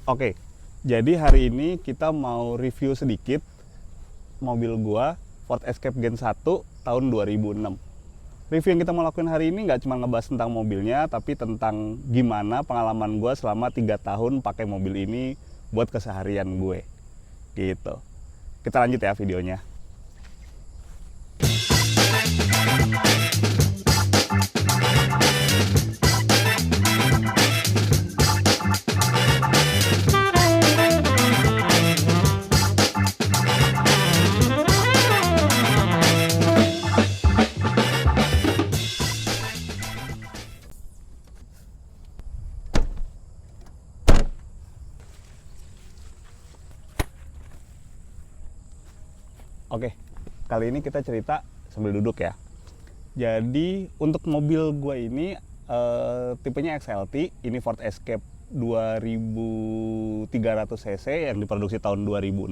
Oke, jadi hari ini kita mau review sedikit mobil gua Ford Escape Gen 1 tahun 2006. Review yang kita mau lakuin hari ini nggak cuma ngebahas tentang mobilnya, tapi tentang gimana pengalaman gua selama 3 tahun pakai mobil ini buat keseharian gue. Gitu. Kita lanjut ya videonya. Oke, kali ini kita cerita sambil duduk ya. Jadi untuk mobil gue ini tipenya XLT, ini Ford Escape 2300 cc yang diproduksi tahun 2006.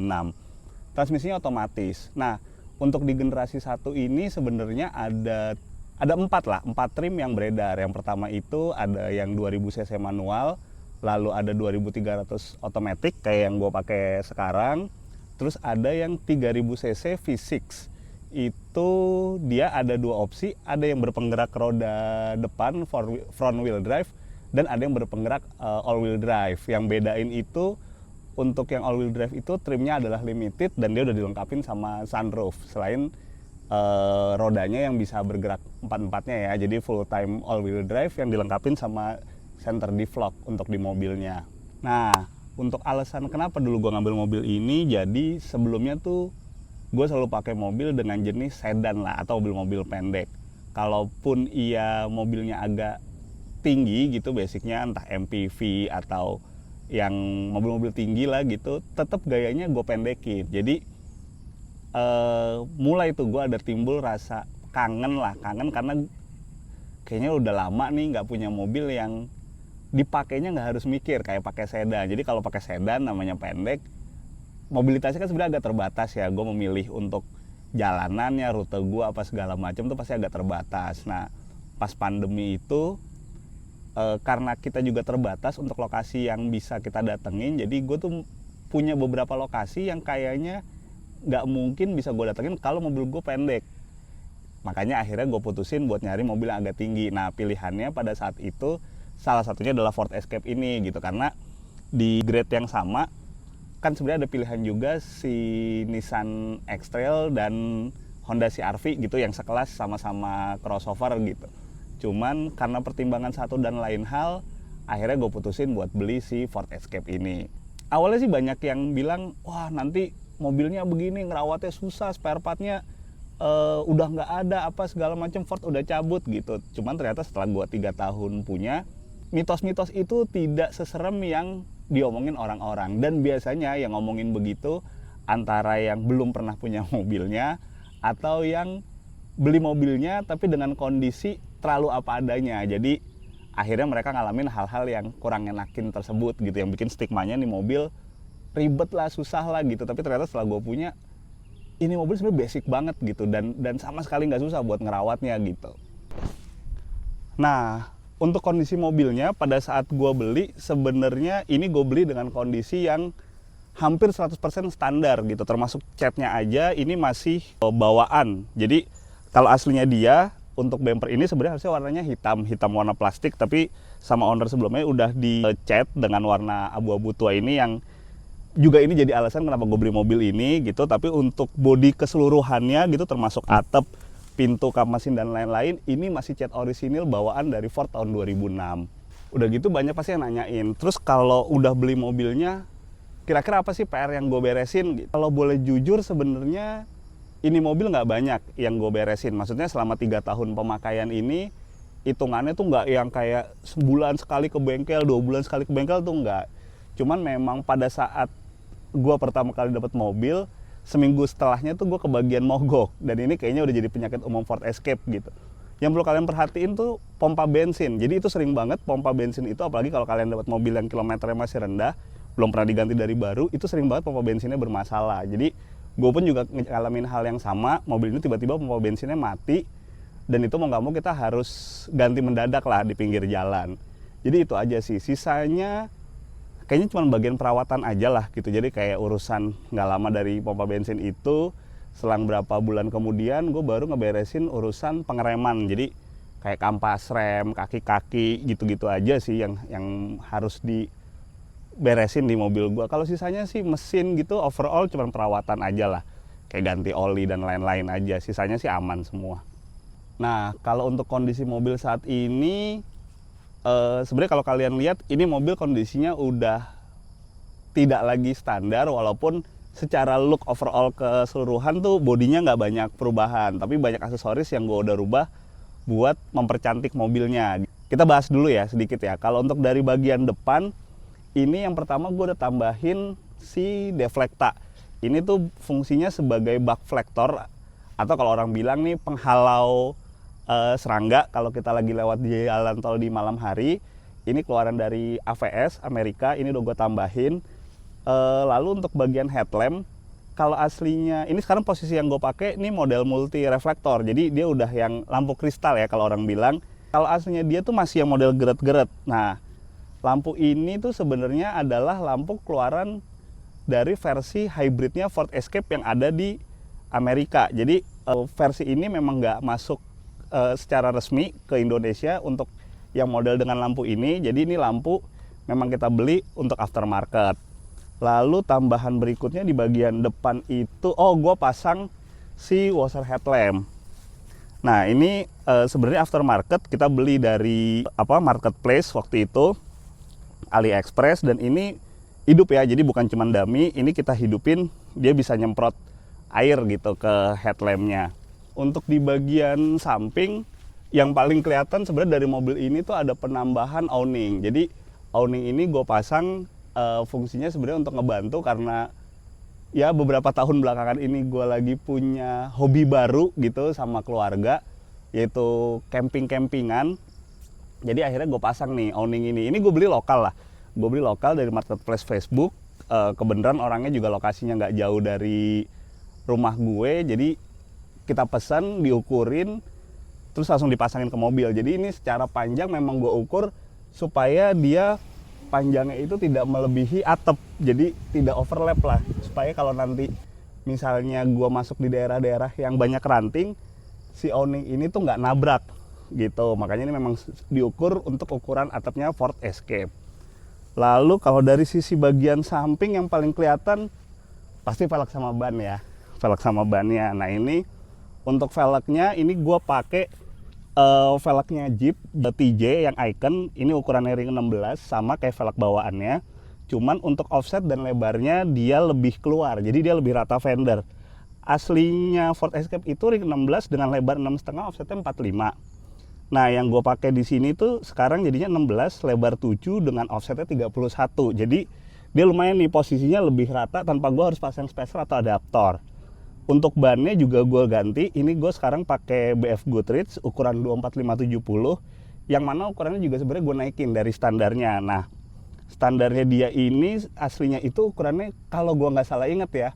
Transmisinya otomatis. Nah, untuk di generasi 1 ini sebenarnya ada 4 trim yang beredar. Yang pertama itu ada yang 2000 cc manual, lalu ada 2300 otomatis kayak yang gue pakai sekarang. Terus ada yang 3000 cc V6. Itu dia ada 2 opsi, ada yang berpenggerak roda depan front wheel drive dan ada yang berpenggerak all wheel drive. Yang bedain itu untuk yang all wheel drive itu trimnya adalah limited dan dia udah dilengkapin sama sunroof. Selain rodanya yang bisa bergerak empat-empatnya ya. Jadi full time all wheel drive yang dilengkapin sama center deflog untuk di mobilnya. Nah, untuk alasan kenapa dulu gue ngambil mobil ini, jadi sebelumnya tuh gue selalu pakai mobil dengan jenis sedan lah atau mobil-mobil pendek. Kalaupun iya mobilnya agak tinggi gitu, basicnya entah MPV atau yang mobil-mobil tinggi lah gitu, tetap gayanya gue pendekin. Jadi mulai tuh gue ada timbul rasa kangen karena kayaknya udah lama nih nggak punya mobil yang dipakainya nggak harus mikir kayak pakai sedan. Jadi kalau pakai sedan namanya pendek, mobilitasnya kan sebenarnya agak terbatas ya. Gue memilih untuk jalanannya, rute gue apa segala macam tuh pasti agak terbatas. Nah, pas pandemi itu karena kita juga terbatas untuk lokasi yang bisa kita datengin, jadi gue tuh punya beberapa lokasi yang kayaknya nggak mungkin bisa gue datengin kalau mobil gue pendek. Makanya akhirnya gue putusin buat nyari mobil yang agak tinggi. Nah, pilihannya pada saat itu salah satunya adalah Ford Escape ini gitu, karena di grade yang sama kan sebenarnya ada pilihan juga si Nissan X-Trail dan Honda CR-V gitu yang sekelas sama-sama crossover gitu. Cuman karena pertimbangan satu dan lain hal, akhirnya gue putusin buat beli si Ford Escape ini. Awalnya sih banyak yang bilang, wah nanti mobilnya begini, ngerawatnya susah, spare partnya udah nggak ada apa segala macam, Ford udah cabut gitu. Cuman ternyata setelah gue 3 tahun punya, mitos-mitos itu tidak seserem yang diomongin orang-orang. Dan biasanya yang ngomongin begitu antara yang belum pernah punya mobilnya atau yang beli mobilnya tapi dengan kondisi terlalu apa adanya. Jadi akhirnya mereka ngalamin hal-hal yang kurang enakin tersebut gitu, yang bikin stigmanya nih mobil ribet lah, susah lah gitu. Tapi ternyata setelah gue punya, ini mobil sebenarnya basic banget gitu, dan sama sekali nggak susah buat ngerawatnya gitu. Nah, untuk kondisi mobilnya pada saat gue beli, sebenarnya ini gue beli dengan kondisi yang hampir 100% standar gitu, termasuk catnya aja ini masih bawaan. Jadi kalau aslinya dia untuk bumper ini sebenarnya harusnya warnanya hitam warna plastik, tapi sama owner sebelumnya udah dicat dengan warna abu-abu tua ini, yang juga ini jadi alasan kenapa gue beli mobil ini gitu. Tapi untuk bodi keseluruhannya gitu, termasuk atap, pintu, kap mesin dan lain-lain, ini masih cat orisinil bawaan dari Ford tahun 2006. Udah gitu banyak pasti yang nanyain, terus kalau udah beli mobilnya kira-kira apa sih PR yang gue beresin gitu. Kalau boleh jujur sebenarnya ini mobil nggak banyak yang gue beresin. Maksudnya selama 3 tahun pemakaian ini, hitungannya tuh nggak yang kayak sebulan sekali ke bengkel, 2 bulan sekali ke bengkel tuh nggak. Cuman memang pada saat gue pertama kali dapat mobil, seminggu setelahnya tuh gue kebagian mogok. Dan ini kayaknya udah jadi penyakit umum Ford Escape gitu. Yang perlu kalian perhatiin tuh pompa bensin. Jadi itu sering banget pompa bensin itu, apalagi kalau kalian dapat mobil yang kilometernya masih rendah, belum pernah diganti dari baru, itu sering banget pompa bensinnya bermasalah. Jadi gue pun juga ngalamin hal yang sama, mobil ini tiba-tiba pompa bensinnya mati, dan itu mau nggak mau kita harus ganti mendadak lah di pinggir jalan. Jadi itu aja sih. Sisanya kayaknya cuma bagian perawatan aja lah gitu. Jadi kayak urusan nggak lama dari pompa bensin itu, selang berapa bulan kemudian gue baru ngeberesin urusan pengereman. Jadi kayak kampas rem, kaki-kaki gitu-gitu aja sih yang harus diberesin di mobil gue. Kalau sisanya sih mesin gitu overall cuma perawatan aja lah, kayak ganti oli dan lain-lain aja. Sisanya sih aman semua. Nah, kalau untuk kondisi mobil saat ini, sebenarnya kalau kalian lihat ini mobil kondisinya udah tidak lagi standar, walaupun secara look overall keseluruhan tuh bodinya nggak banyak perubahan, tapi banyak aksesoris yang gue udah rubah buat mempercantik mobilnya. Kita bahas dulu ya sedikit ya. Kalau untuk dari bagian depan, ini yang pertama gue udah tambahin si deflecta. Ini tuh fungsinya sebagai bug reflector, atau kalau orang bilang nih penghalau serangga kalau kita lagi lewat di jalan tol di malam hari. Ini keluaran dari AVS Amerika, ini udah gue tambahin. Lalu untuk bagian headlamp, kalau aslinya ini sekarang posisi yang gue pakai ini model multi reflektor, jadi dia udah yang lampu kristal ya kalau orang bilang. Kalau aslinya dia tuh masih yang model geret-geret. Nah, lampu ini tuh sebenarnya adalah lampu keluaran dari versi hybridnya Ford Escape yang ada di Amerika. Jadi versi ini memang nggak masuk secara resmi ke Indonesia untuk yang model dengan lampu ini. Jadi ini lampu memang kita beli untuk aftermarket. Lalu tambahan berikutnya di bagian depan itu, gue pasang si washer headlamp. Nah ini sebenarnya aftermarket, kita beli dari marketplace waktu itu, AliExpress, dan ini hidup ya, jadi bukan cuma dummy, ini kita hidupin, dia bisa nyemprot air gitu ke headlampnya. Untuk di bagian samping, yang paling kelihatan sebenarnya dari mobil ini tuh ada penambahan awning. Jadi awning ini gue pasang fungsinya sebenarnya untuk ngebantu, karena ya beberapa tahun belakangan ini gue lagi punya hobi baru gitu sama keluarga, yaitu camping-campingan. Jadi akhirnya gue pasang nih awning ini. Ini gue beli lokal lah. Gue beli lokal dari marketplace Facebook. Kebenaran orangnya juga lokasinya nggak jauh dari rumah gue. Jadi kita pesan, diukurin, terus langsung dipasangin ke mobil. Jadi ini secara panjang memang gue ukur supaya dia panjangnya itu tidak melebihi atap. Jadi tidak overlap lah. Supaya kalau nanti misalnya gue masuk di daerah-daerah yang banyak ranting, si awning ini tuh nggak nabrak gitu. Makanya ini memang diukur untuk ukuran atapnya Ford Escape. Lalu kalau dari sisi bagian samping yang paling kelihatan pasti velg sama ban ya. Velg sama bannya. Nah ini untuk velgnya ini gue pakai velgnya Jeep TJ yang Icon. Ini ukurannya ring 16 sama kayak velg bawaannya. Cuman untuk offset dan lebarnya dia lebih keluar. Jadi dia lebih rata fender. Aslinya Ford Escape itu ring 16 dengan lebar 6,5, offsetnya 45. Nah yang gue pakai di sini tuh sekarang jadinya 16, lebar 7 dengan offsetnya 31. Jadi dia lumayan nih posisinya lebih rata tanpa gue harus pasang spacer atau adaptor. Untuk bannya juga gue ganti. Ini gue sekarang pakai BF Goodrich ukuran 245/70, yang mana ukurannya juga sebenarnya gue naikin dari standarnya. Nah standarnya dia ini aslinya itu ukurannya kalau gue nggak salah inget ya,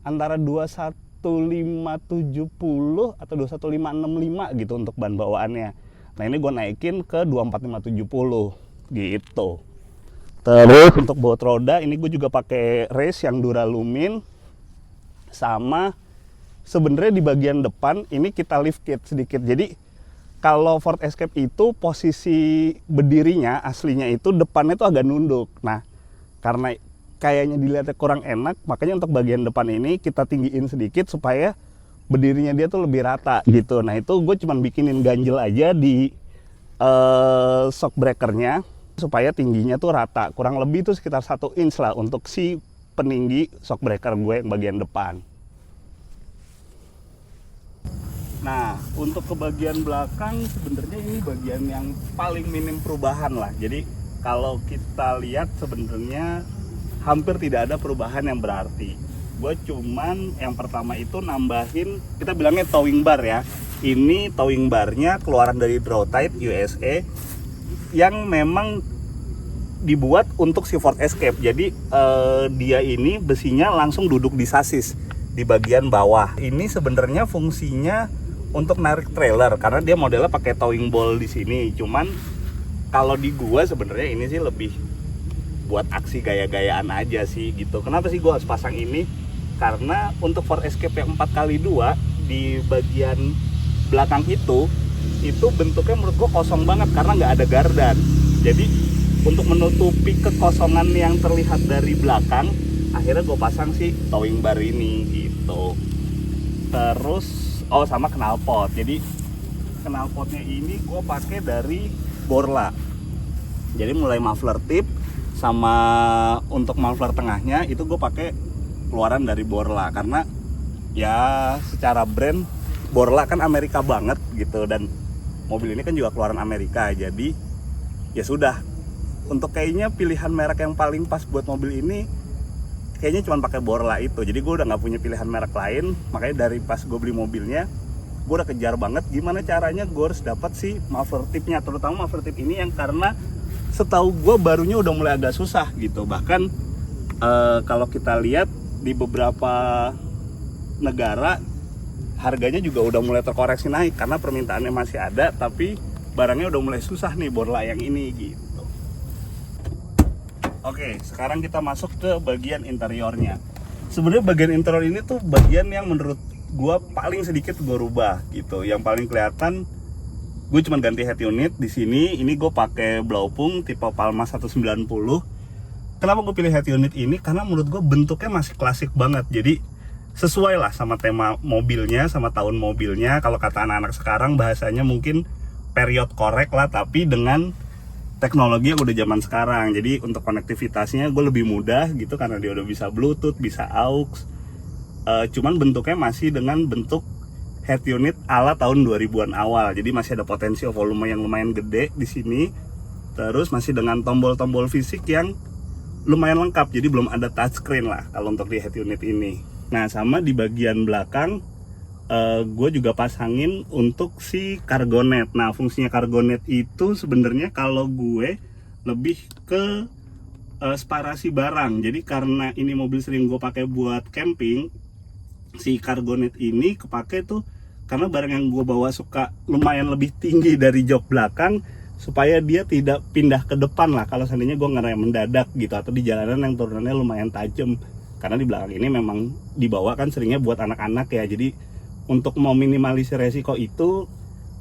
antara 215/70 atau 215/65 gitu untuk ban bawaannya. Nah ini gue naikin ke 245/70 gitu. Terus untuk baut roda ini gue juga pakai race yang Duralumin. Sama sebenarnya di bagian depan ini kita lift kit sedikit. Jadi kalau Ford Escape itu posisi berdirinya aslinya itu depannya itu agak nunduk. Nah karena kayaknya dilihatnya kurang enak, makanya untuk bagian depan ini kita tinggiin sedikit supaya berdirinya dia tuh lebih rata gitu. Nah itu gue cuman bikinin ganjel aja di shock breakernya supaya tingginya tuh rata. Kurang lebih tuh sekitar 1 inch lah untuk si peninggi shock breaker gue yang bagian depan. Nah untuk ke bagian belakang sebenarnya ini bagian yang paling minim perubahan lah. Jadi kalau kita lihat sebenarnya hampir tidak ada perubahan yang berarti. Gue cuman yang pertama itu nambahin, kita bilangnya towing bar ya. Ini towing barnya keluaran dari Drawtite USA yang memang dibuat untuk si Ford Escape. Jadi dia ini besinya langsung duduk di sasis di bagian bawah. Ini sebenarnya fungsinya untuk narik trailer karena dia modelnya pakai towing ball di sini. Cuman kalau di gua sebenarnya ini sih lebih buat aksi gaya-gayaan aja sih gitu. Kenapa sih gue harus pasang ini? Karena untuk Ford Escape yang 4x2 di bagian belakang itu bentuknya menurut gue kosong banget karena nggak ada gardan. Jadi untuk menutupi kekosongan yang terlihat dari belakang, akhirnya gue pasang si towing bar ini gitu. Terus sama knalpot. Jadi knalpotnya ini gue pakai dari Borla. Jadi mulai muffler tip sama untuk muffler tengahnya itu gue pakai keluaran dari Borla, karena ya secara brand Borla kan Amerika banget gitu, dan mobil ini kan juga keluaran Amerika. Jadi ya sudah, untuk kayaknya pilihan merek yang paling pas buat mobil ini kayaknya cuma pakai Borla itu. Jadi gue udah nggak punya pilihan merek lain. Makanya dari pas gue beli mobilnya, gue udah kejar banget gimana caranya gue harus dapat si muffler tipnya, terutama muffler tip ini yang karena setahu gue barunya udah mulai agak susah gitu. Bahkan kalau kita lihat di beberapa negara harganya juga udah mulai terkoreksi naik karena permintaannya masih ada, tapi barangnya udah mulai susah nih Borla yang ini gitu. Oke, sekarang kita masuk ke bagian interiornya. Sebenarnya bagian interior ini tuh bagian yang menurut gue paling sedikit gue rubah gitu. Yang paling kelihatan, gue cuma ganti head unit di sini. Ini gue pakai Blaupung tipe Palma 190. Kenapa gue pilih head unit ini? Karena menurut gue bentuknya masih klasik banget. Jadi sesuai lah sama tema mobilnya, sama tahun mobilnya. Kalau kata anak-anak sekarang bahasanya mungkin period korek lah, tapi dengan teknologi yang udah zaman sekarang. Jadi untuk konektivitasnya gue lebih mudah gitu karena dia udah bisa Bluetooth, bisa aux. Cuman bentuknya masih dengan bentuk head unit ala tahun 2000-an awal. Jadi masih ada potensi volume yang lumayan gede di sini. Terus masih dengan tombol-tombol fisik yang lumayan lengkap. Jadi belum ada touchscreen lah kalau untuk di head unit ini. Nah, sama di bagian belakang gue juga pasangin untuk si cargo net. Nah, fungsinya cargo net itu sebenarnya kalau gue lebih ke separasi barang. Jadi karena ini mobil sering gue pakai buat camping, si cargo net ini kepake tuh karena barang yang gue bawa suka lumayan lebih tinggi dari jok belakang, supaya dia tidak pindah ke depan lah kalau seandainya gue ngerem mendadak gitu, atau di jalanan yang turunannya lumayan tajam. Karena di belakang ini memang dibawa kan seringnya buat anak-anak ya. Jadi untuk meminimalisir resiko itu,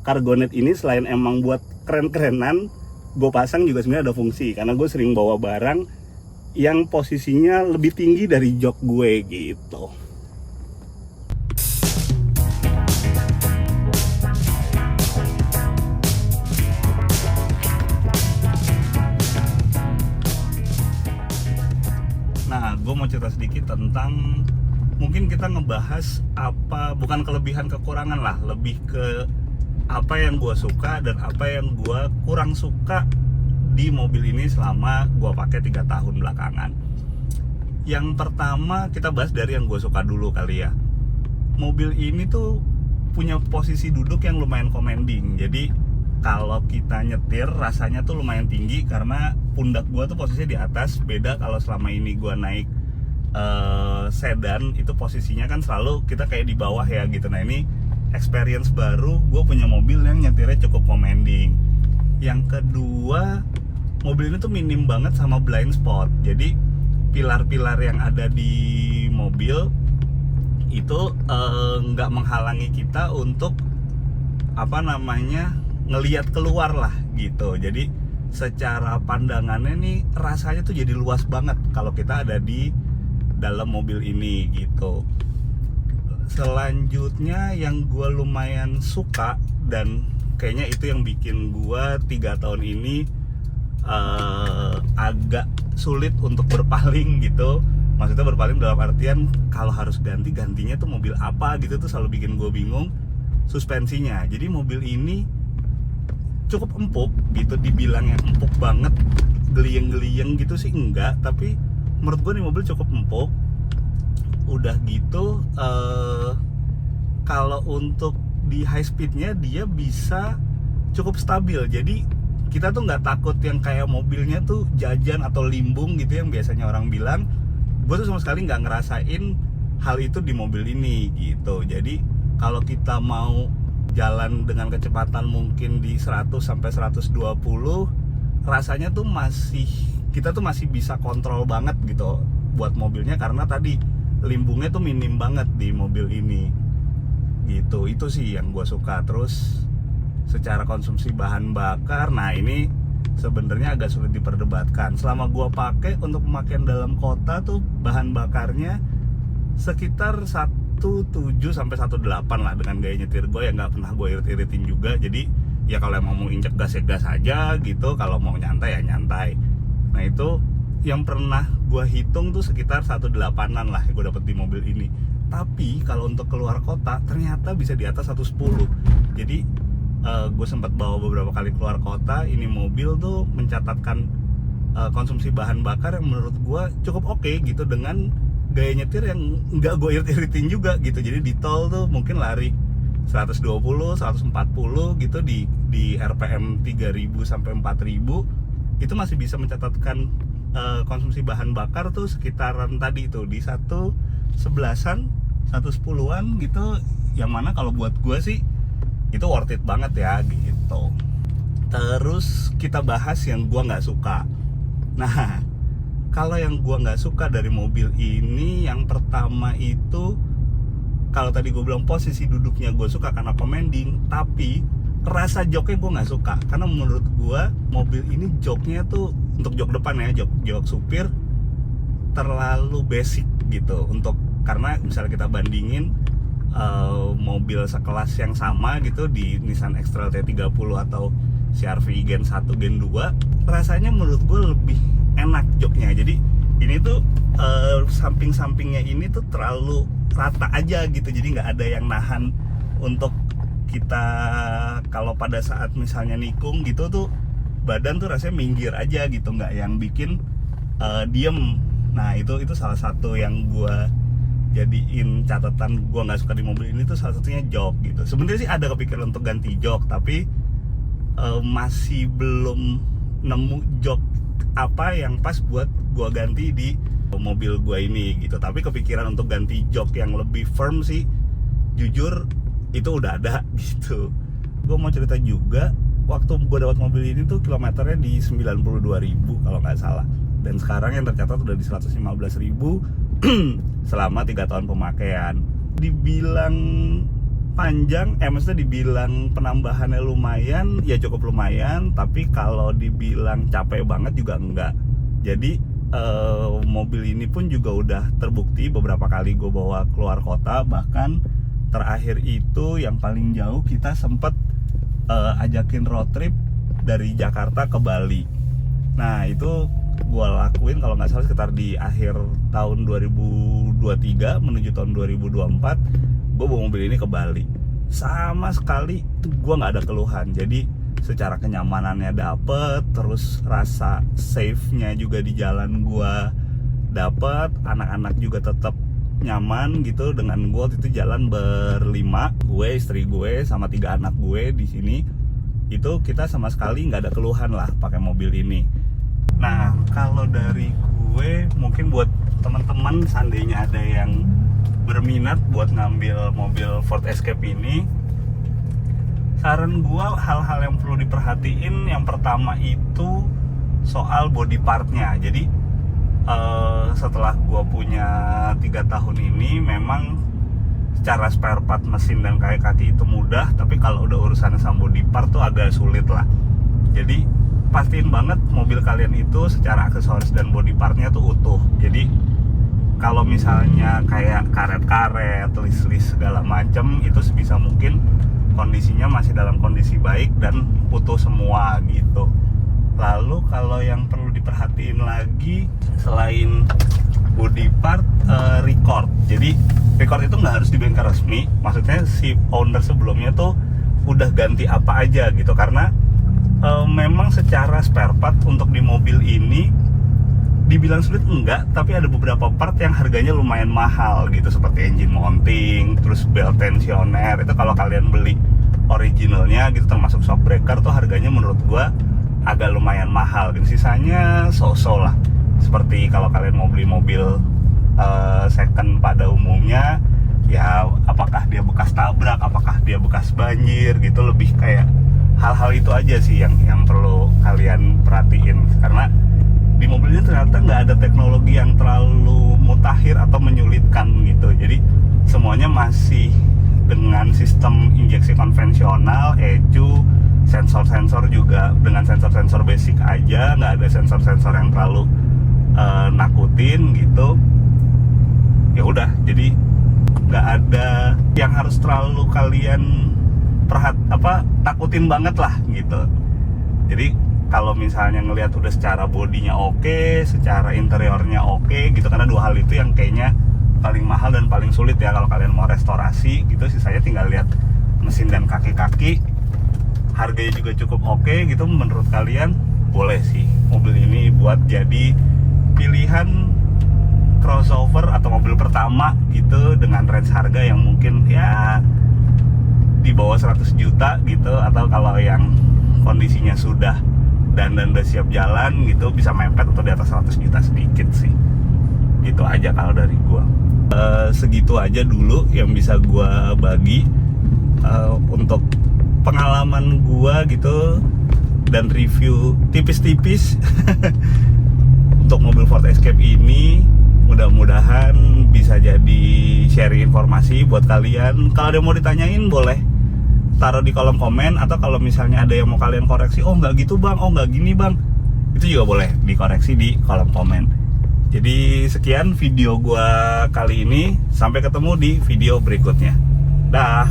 cargo net ini selain emang buat keren-kerenan, gue pasang juga sebenarnya ada fungsi. Karena gue sering bawa barang yang posisinya lebih tinggi dari jok gue gitu. Nah, gue mau cerita sedikit tentang, mungkin kita ngebahas apa, bukan kelebihan kekurangan lah, lebih ke apa yang gue suka dan apa yang gue kurang suka di mobil ini selama gue pakai 3 tahun belakangan. Yang pertama kita bahas dari yang gue suka dulu kali ya. Mobil ini tuh punya posisi duduk yang lumayan commanding. Jadi kalau kita nyetir rasanya tuh lumayan tinggi karena pundak gue tuh posisinya di atas. Beda kalau selama ini gue naik sedan, itu posisinya kan selalu kita kayak di bawah ya gitu. Nah, ini experience baru, gue punya mobil yang nyetirnya cukup commanding. Yang kedua, mobil ini tuh minim banget sama blind spot. Jadi pilar-pilar yang ada di mobil itu nggak menghalangi kita untuk ngelihat keluar lah gitu. Jadi secara pandangannya nih rasanya tuh jadi luas banget kalau kita ada di dalam mobil ini gitu. Selanjutnya yang gue lumayan suka, dan kayaknya itu yang bikin gue 3 tahun ini agak sulit untuk berpaling gitu. Maksudnya berpaling dalam artian kalau harus gantinya tuh mobil apa gitu tuh selalu bikin gue bingung. Suspensinya, jadi mobil ini cukup empuk gitu, dibilang yang empuk banget, gelieng-gelieng gitu sih enggak, tapi menurut gue nih mobil cukup empuk. Udah gitu kalau untuk di high speednya dia bisa cukup stabil. Jadi kita tuh nggak takut yang kayak mobilnya tuh jajan atau limbung gitu yang biasanya orang bilang. Gue tuh sama sekali nggak ngerasain hal itu di mobil ini gitu. Jadi kalau kita mau jalan dengan kecepatan mungkin di 100 sampai 120, rasanya tuh masih kita tuh masih bisa kontrol banget gitu buat mobilnya, karena tadi limbungnya tuh minim banget di mobil ini gitu. Itu sih yang gue suka. Terus secara konsumsi bahan bakar, nah ini sebenarnya agak sulit diperdebatkan. Selama gue pakai untuk pemakaian dalam kota tuh bahan bakarnya sekitar 1.7 sampai 1.8 lah dengan gaya nyetir gue yang nggak pernah gue irit-iritin juga. Jadi ya kalau emang mau injek gas ya gas aja gitu, kalau mau nyantai ya nyantai. Nah itu yang pernah gue hitung tuh sekitar 1.8an lah yang gue dapet di mobil ini. Tapi kalau untuk keluar kota ternyata bisa di atas 110. Jadi gue sempat bawa beberapa kali keluar kota, ini mobil tuh mencatatkan konsumsi bahan bakar yang menurut gue cukup oke gitu, dengan gaya nyetir yang nggak gue irit-iritin juga gitu. Jadi di tol tuh mungkin lari 120, 140 gitu, di RPM 3000 sampai 4000 itu masih bisa mencatatkan konsumsi bahan bakar tuh sekitaran tadi tuh di 111an, 110an gitu. Yang mana kalau buat gue sih itu worth it banget ya gitu. Terus kita bahas yang gue nggak suka. Nah, kalau yang gue nggak suka dari mobil ini, yang pertama itu, kalau tadi gue bilang posisi duduknya gue suka karena commanding, tapi rasa joknya gue nggak suka. Karena menurut gue mobil ini joknya tuh, untuk jok depan ya, jok supir terlalu basic gitu. Karena misalnya kita bandingin mobil sekelas yang sama gitu di Nissan X-Trail T30 atau CR-V Gen 1 Gen 2, rasanya menurut gue lebih enak joknya. Jadi ini tuh samping-sampingnya ini tuh terlalu rata aja gitu, jadi nggak ada yang nahan untuk kita kalau pada saat misalnya nikung gitu tuh badan tuh rasanya minggir aja gitu, nggak yang bikin diem. Nah itu salah satu yang gue jadiin catatan gue nggak suka di mobil ini tuh, salah satunya jok gitu. Sebenarnya sih ada kepikiran untuk ganti jok, tapi masih belum nemu jok apa yang pas buat gue ganti di mobil gue ini gitu. Tapi kepikiran untuk ganti jok yang lebih firm sih, jujur itu udah ada gitu. Gue mau cerita juga, waktu gue dapat mobil ini tuh kilometernya di 92.000 kalau nggak salah, dan sekarang yang tercatat udah di 115.000 selama 3 tahun pemakaian. Dibilang panjang, maksudnya dibilang penambahannya lumayan, ya cukup lumayan, tapi kalau dibilang capek banget juga enggak. Jadi mobil ini pun juga udah terbukti beberapa kali gue bawa keluar kota. Bahkan terakhir itu yang paling jauh kita sempet ajakin road trip dari Jakarta ke Bali. Nah itu gue lakuin kalau nggak salah sekitar di akhir tahun 2023 menuju tahun 2024. Gue bawa mobil ini ke Bali, sama sekali gue nggak ada keluhan. Jadi secara kenyamanannya dapet, terus rasa safe-nya juga di jalan gue dapet, anak-anak juga tetap nyaman gitu dengan gue. Waktu itu jalan berlima, gue, istri gue, sama 3 anak gue di sini. Itu kita sama sekali nggak ada keluhan lah pakai mobil ini. Nah kalau dari gue, mungkin buat teman-teman seandainya ada yang berminat buat ngambil mobil Ford Escape ini, saran gue hal-hal yang perlu diperhatiin. Yang pertama itu soal body partnya. Jadi setelah gue punya 3 tahun ini, memang secara spare part mesin dan kaki itu mudah, tapi kalau udah urusan sama body part tuh agak sulit lah. Jadi pastiin banget mobil kalian itu secara aksesoris dan body partnya tuh utuh. Jadi kalau misalnya kayak karet-karet, list-list segala macem, itu sebisa mungkin kondisinya masih dalam kondisi baik dan utuh semua gitu. Lalu kalau yang perlu diperhatiin lagi selain body part, record. Jadi record itu nggak harus di bengkel resmi, maksudnya si owner sebelumnya tuh udah ganti apa aja gitu. Karena memang secara spare part untuk di mobil ini dibilang sulit enggak, tapi ada beberapa part yang harganya lumayan mahal gitu, seperti engine mounting, terus belt tensioner. Itu kalau kalian beli originalnya gitu, termasuk shock breaker tuh harganya menurut gua agak lumayan mahal gitu. Sisanya so-so lah. Seperti kalau kalian mau beli mobil second pada umumnya, ya apakah dia bekas tabrak, apakah dia bekas banjir gitu, lebih kayak hal-hal itu aja sih yang perlu kalian perhatiin. Karena di mobil ini ternyata nggak ada teknologi yang terlalu mutakhir atau menyulitkan gitu. Jadi semuanya masih dengan sistem injeksi konvensional, ECU, sensor-sensor juga dengan sensor-sensor basic aja, nggak ada sensor-sensor yang terlalu nakutin gitu. Ya udah, jadi nggak ada yang harus terlalu kalian takutin banget lah gitu. Jadi kalau misalnya ngelihat udah secara bodinya oke, secara interiornya oke gitu, karena dua hal itu yang kayaknya paling mahal dan paling sulit ya kalau kalian mau restorasi gitu. Sisanya tinggal lihat mesin dan kaki-kaki. Harganya juga cukup oke gitu. Menurut kalian boleh sih mobil ini buat jadi pilihan crossover atau mobil pertama gitu, dengan range harga yang mungkin ya di bawah 100 juta gitu. Atau kalau yang kondisinya sudah dan udah siap jalan gitu, bisa mepet atau di atas 100 juta sedikit sih. Gitu aja kalau dari gua. Segitu aja dulu yang bisa gua bagi untuk pengalaman gua gitu, dan review tipis-tipis untuk mobil Ford Escape ini. Mudah-mudahan bisa jadi sharing informasi buat kalian. Kalau ada yang mau ditanyain boleh taruh di kolom komen, atau kalau misalnya ada yang mau kalian koreksi, oh nggak gitu bang, oh nggak gini bang, itu juga boleh dikoreksi di kolom komen. Jadi sekian video gua kali ini, sampai ketemu di video berikutnya. Dah.